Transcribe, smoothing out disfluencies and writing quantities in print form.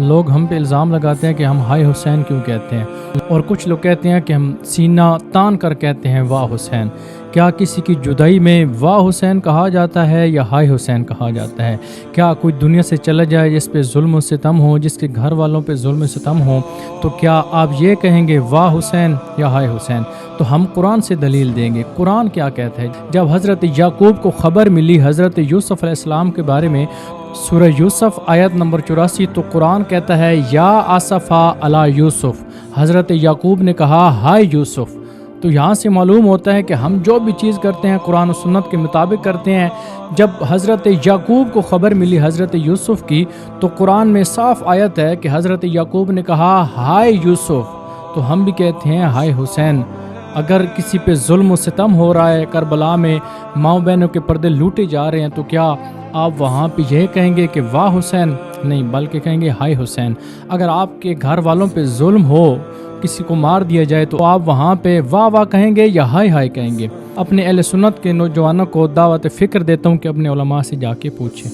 لوگ ہم پہ الزام لگاتے ہیں کہ ہم ہائے حسین کیوں کہتے ہیں، اور کچھ لوگ کہتے ہیں کہ ہم سینہ تان کر کہتے ہیں واہ حسین۔ کیا کسی کی جدائی میں واہ حسین کہا جاتا ہے یا ہائے حسین کہا جاتا ہے؟ کیا کوئی دنیا سے چلا جائے جس پہ ظلم و ستم ہو، جس کے گھر والوں پہ ظلم و ستم ہو، تو کیا آپ یہ کہیں گے واہ حسین یا ہائے حسین؟ تو ہم قرآن سے دلیل دیں گے۔ قرآن کیا کہتا ہے؟ جب حضرت یعقوب کو خبر ملی حضرت یوسف علیہ السلام کے بارے میں، سورہ یوسف آیت نمبر 84، تو قرآن کہتا ہے یا آسفا علی یوسف، حضرت یعقوب نے کہا ہائے یوسف۔ تو یہاں سے معلوم ہوتا ہے کہ ہم جو بھی چیز کرتے ہیں قرآن و سنت کے مطابق کرتے ہیں۔ جب حضرت یعقوب کو خبر ملی حضرت یوسف کی، تو قرآن میں صاف آیت ہے کہ حضرت یعقوب نے کہا ہائے یوسف، تو ہم بھی کہتے ہیں ہائے حسین۔ اگر کسی پہ ظلم و ستم ہو رہا ہے، کربلا میں ماں بہنوں کے پردے لوٹے جا رہے ہیں، تو کیا آپ وہاں پہ یہ کہیں گے کہ واہ حسین؟ نہیں، بلکہ کہیں گے ہائے حسین۔ اگر آپ کے گھر والوں پہ ظلم ہو، کسی کو مار دیا جائے، تو آپ وہاں پہ واہ واہ کہیں گے یا ہائے ہائے کہیں گے؟ اپنے اہل سنت کے نوجوانوں کو دعوت فکر دیتا ہوں کہ اپنے علماء سے جا کے پوچھیں۔